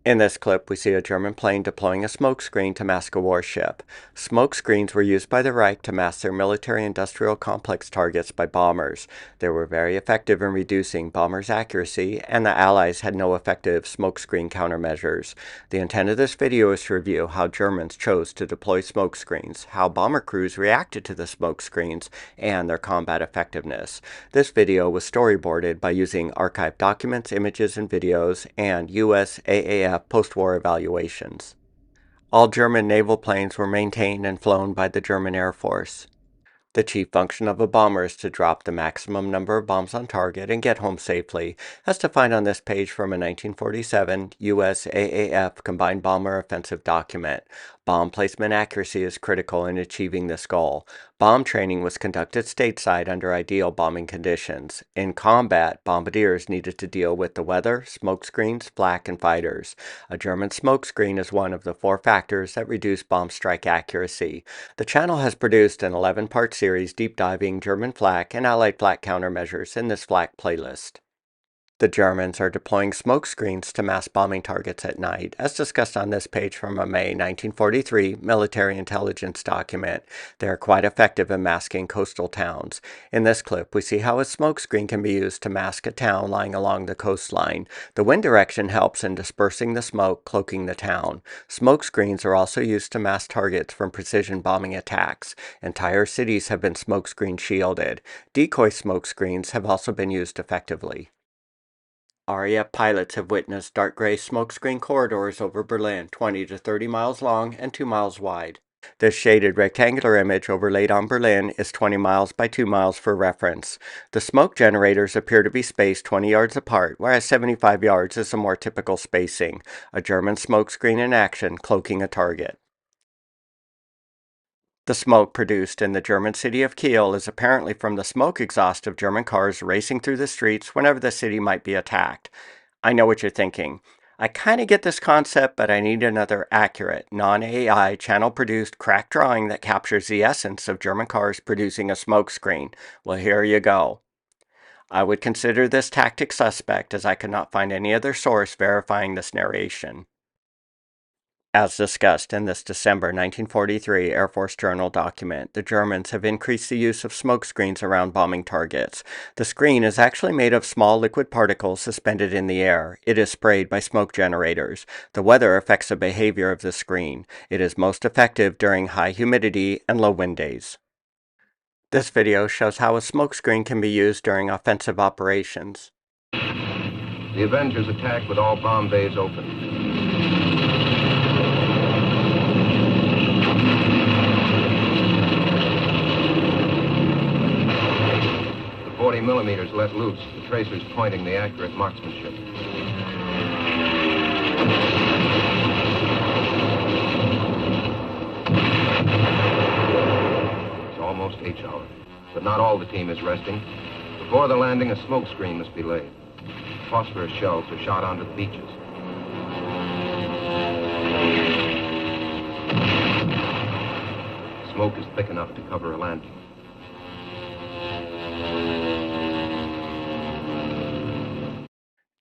In this clip, we see a German plane deploying a smokescreen to mask a warship. Smokescreens were used by the Reich to mask their military-industrial complex targets by bombers. They were very effective in reducing bombers' accuracy, and the Allies had no effective smokescreen countermeasures. The intent of this video is to review how Germans chose to deploy smokescreens, how bomber crews reacted to the smokescreens, and their combat effectiveness. This video was storyboarded by using archived documents, images, and videos, and US AAF post-war evaluations. All German naval planes were maintained and flown by the German Air Force. The chief function of a bomber is to drop the maximum number of bombs on target and get home safely, as defined on this page from a 1947 US AAF Combined Bomber Offensive document. Bomb placement accuracy is critical in achieving this goal. Bomb training was conducted stateside under ideal bombing conditions. In combat, bombardiers needed to deal with the weather, smokescreens, flak, and fighters. A German smokescreen is one of the 4 factors that reduce bomb strike accuracy. The channel has produced an 11-part series deep diving German flak and Allied flak countermeasures in this flak playlist. The Germans are deploying smokescreens to mask bombing targets at night, as discussed on this page from a May 1943 military intelligence document. They are quite effective in masking coastal towns. In this clip, we see how a smokescreen can be used to mask a town lying along the coastline. The wind direction helps in dispersing the smoke, cloaking the town. Smokescreens are also used to mask targets from precision bombing attacks. Entire cities have been smokescreen shielded. Decoy smokescreens have also been used effectively. RAF pilots have witnessed dark gray smokescreen corridors over Berlin, 20 to 30 miles long and 2 miles wide. This shaded rectangular image overlaid on Berlin is 20 miles by 2 miles for reference. The smoke generators appear to be spaced 20 yards apart, whereas 75 yards is a more typical spacing. A German smokescreen in action, cloaking a target. The smoke produced in the German city of Kiel is apparently from the smoke exhaust of German cars racing through the streets whenever the city might be attacked. I know what you're thinking. I kind of get this concept, but I need another accurate, non-AI, channel-produced crack drawing that captures the essence of German cars producing a smoke screen. Well, here you go. I would consider this tactic suspect, as I could not find any other source verifying this narration. As discussed in this December 1943 Air Force Journal document, the Germans have increased the use of smoke screens around bombing targets. The screen is actually made of small liquid particles suspended in the air. It is sprayed by smoke generators. The weather affects the behavior of the screen. It is most effective during high humidity and low wind days. This video shows how a smoke screen can be used during offensive operations. The Avengers attack with all bomb bays open. The 40 millimeters let loose, the tracers pointing the accurate marksmanship. It's almost H-hour, but not all the team is resting. Before the landing, a smoke screen must be laid. Phosphorous shells are shot onto the beaches. Smoke is thick enough to cover a landing.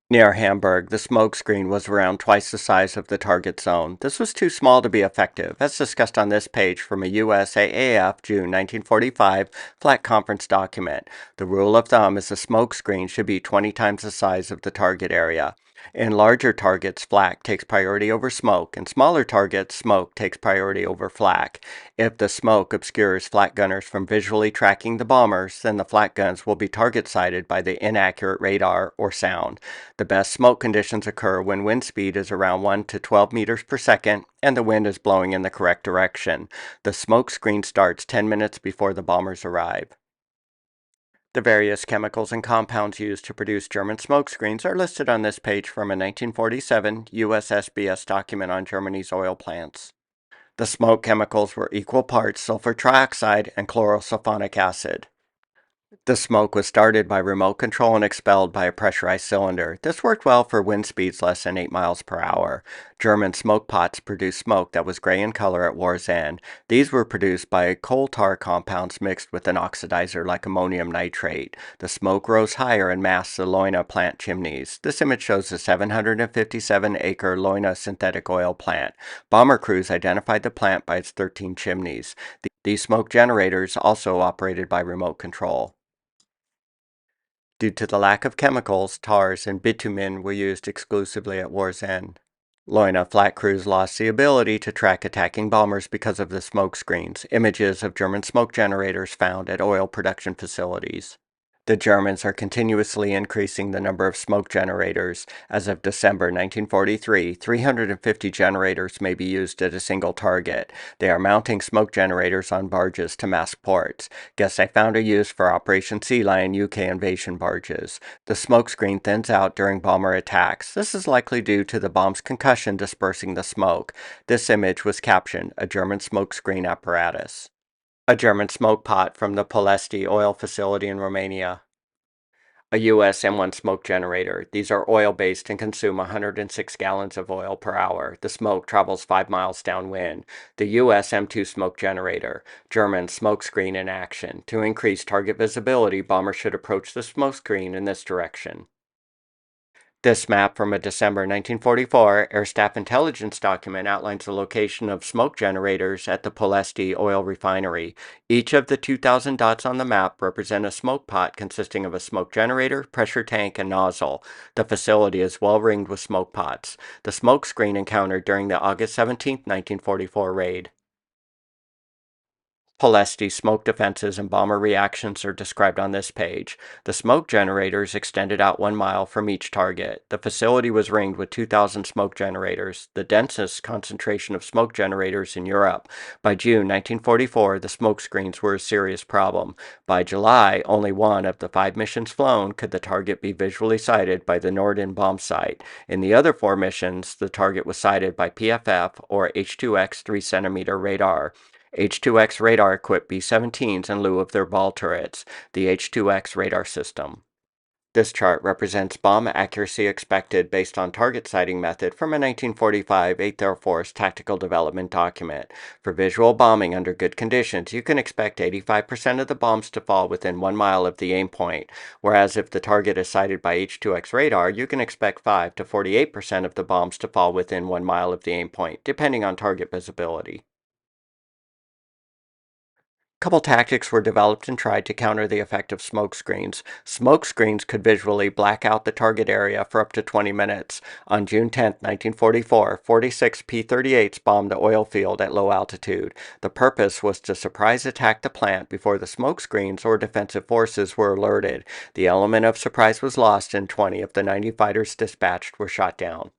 Near Hamburg, the smoke screen was around twice the size of the target zone. This was too small to be effective, as discussed on this page from a US AAF June 1945 flat conference document. The rule of thumb is the smoke screen should be 20 times the size of the target area. In larger targets, flak takes priority over smoke. In smaller targets, smoke takes priority over flak. If the smoke obscures flak gunners from visually tracking the bombers, then the flak guns will be target-sighted by the inaccurate radar or sound. The best smoke conditions occur when wind speed is around 1 to 12 meters per second and the wind is blowing in the correct direction. The smoke screen starts 10 minutes before the bombers arrive. The various chemicals and compounds used to produce German smoke screens are listed on this page from a 1947 US SBS document on Germany's oil plants. The smoke chemicals were equal parts sulfur trioxide and chlorosulfonic acid. The smoke was started by remote control and expelled by a pressurized cylinder. This worked well for wind speeds less than 8 miles per hour. German smoke pots produced smoke that was gray in color at war's end. These were produced by coal tar compounds mixed with an oxidizer like ammonium nitrate. The smoke rose higher and masked the Leuna plant chimneys. This image shows the 757-acre Leuna synthetic oil plant. Bomber crews identified the plant by its 13 chimneys. These smoke generators also operated by remote control. Due to the lack of chemicals, tars and bitumen were used exclusively at war's end. Leuna flat crews lost the ability to track attacking bombers because of the smoke screens, images of German smoke generators found at oil production facilities. The Germans are continuously increasing the number of smoke generators. As of December 1943, 350 generators may be used at a single target. They are mounting smoke generators on barges to mask ports. Guess I found a use for Operation Sea Lion UK invasion barges. The smoke screen thins out during bomber attacks. This is likely due to the bomb's concussion dispersing the smoke. This image was captioned, "A German smoke screen apparatus." A German smoke pot from the Ploesti oil facility in Romania. A US M1 smoke generator. These are oil-based and consume 106 gallons of oil per hour. The smoke travels 5 miles downwind. The US M2 smoke generator. German smoke screen in action. To increase target visibility, bombers should approach the smoke screen in this direction. This map from a December 1944 Air Staff intelligence document outlines the location of smoke generators at the Ploesti oil refinery. Each of the 2,000 dots on the map represent a smoke pot consisting of a smoke generator, pressure tank, and nozzle. The facility is well ringed with smoke pots. The smoke screen encountered during the August 17, 1944 raid. Ploesti smoke defenses and bomber reactions are described on this page. The smoke generators extended out 1 mile from each target. The facility was ringed with 2,000 smoke generators, the densest concentration of smoke generators in Europe. By June 1944, the smoke screens were a serious problem. By July, only one of the 5 missions flown could the target be visually sighted by the Norden bomb sight. In the other 4 missions, the target was sighted by PFF or H2X 3-centimeter radar. H2X radar equipped B-17s in lieu of their ball turrets, the H2X radar system. This chart represents bomb accuracy expected based on target sighting method from a 1945 8th Air Force tactical development document. For visual bombing under good conditions, you can expect 85% of the bombs to fall within 1 mile of the aim point, whereas if the target is sighted by H2X radar, you can expect 5 to 48% of the bombs to fall within 1 mile of the aim point, depending on target visibility. Couple tactics were developed and tried to counter the effect of smoke screens. Smoke screens could visually black out the target area for up to 20 minutes. On June 10, 1944, 46 P-38s bombed the oil field at low altitude. The purpose was to surprise attack the plant before the smoke screens or defensive forces were alerted. The element of surprise was lost and 20 of the 90 fighters dispatched were shot down.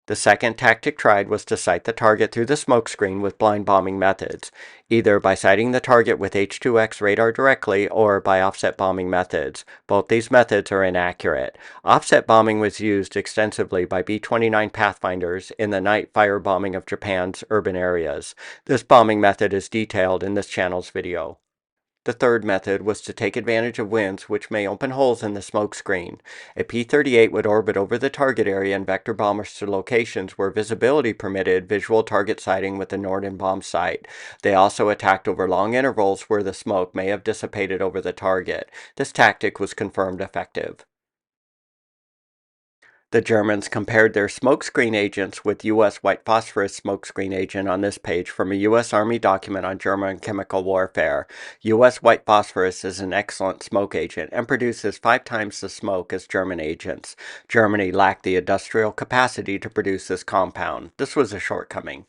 The second tactic tried was to sight the target through the smoke screen with blind bombing methods, either by sighting the target with H2X radar directly or by offset bombing methods. Both these methods are inaccurate. Offset bombing was used extensively by B-29 Pathfinders in the night firebombing of Japan's urban areas. This bombing method is detailed in this channel's video. The third method was to take advantage of winds which may open holes in the smoke screen. A P-38 would orbit over the target area and vector bombers to locations where visibility permitted visual target sighting with the Norden bomb sight. They also attacked over long intervals where the smoke may have dissipated over the target. This tactic was confirmed effective. The Germans compared their smokescreen agents with U.S. white phosphorus smokescreen agent on this page from a U.S. Army document on German chemical warfare. U.S. white phosphorus is an excellent smoke agent and produces 5 times the smoke as German agents. Germany lacked the industrial capacity to produce this compound. This was a shortcoming.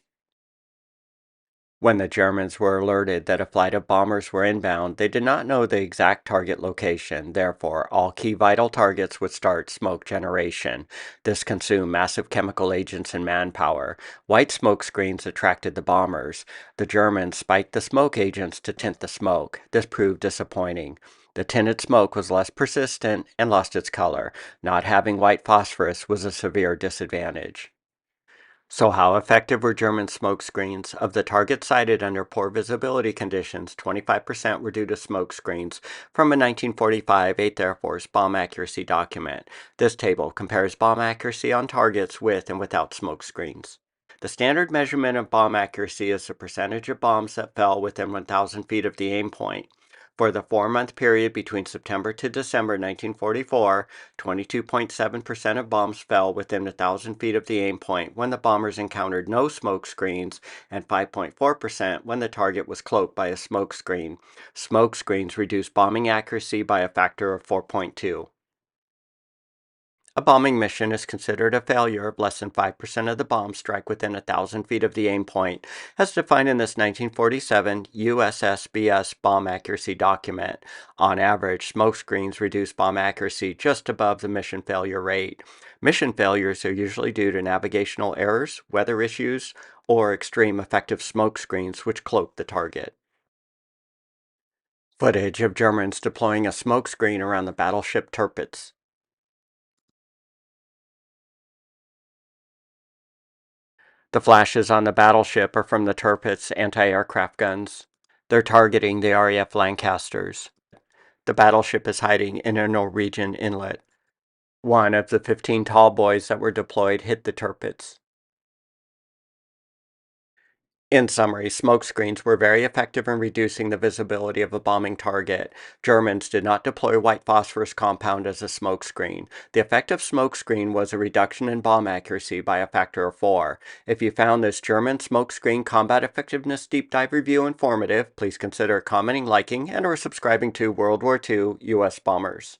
When the Germans were alerted that a flight of bombers were inbound, they did not know the exact target location. Therefore, all key vital targets would start smoke generation. This consumed massive chemical agents and manpower. White smoke screens attracted the bombers. The Germans spiked the smoke agents to tint the smoke. This proved disappointing. The tinted smoke was less persistent and lost its color. Not having white phosphorus was a severe disadvantage. So how effective were German smoke screens? Of the targets sighted under poor visibility conditions, 25% were due to smoke screens from a 1945 8th Air Force bomb accuracy document. This table compares bomb accuracy on targets with and without smoke screens. The standard measurement of bomb accuracy is the percentage of bombs that fell within 1,000 feet of the aim point. For the 4-month period between September to December 1944, 22.7% of bombs fell within 1,000 feet of the aim point when the bombers encountered no smoke screens, and 5.4% when the target was cloaked by a smoke screen. Smoke screens reduced bombing accuracy by a factor of 4.2. A bombing mission is considered a failure if less than 5% of the bombs strike within 1,000 feet of the aim point, as defined in this 1947 USSBS bomb accuracy document. On average, smoke screens reduce bomb accuracy just above the mission failure rate. Mission failures are usually due to navigational errors, weather issues, or extreme effective smoke screens which cloak the target. Footage of Germans deploying a smoke screen around the battleship Tirpitz. The flashes on the battleship are from the Tirpitz anti-aircraft guns. They're targeting the RAF Lancasters. The battleship is hiding in a Norwegian inlet. One of the 15 tall boys that were deployed hit the Tirpitz. In summary, smoke screens were very effective in reducing the visibility of a bombing target. Germans did not deploy white phosphorus compound as a smoke screen. The effect of smoke screen was a reduction in bomb accuracy by a factor of 4. If you found this German smoke screen combat effectiveness deep dive review informative, please consider commenting, liking, and or subscribing to World War II U.S. Bombers.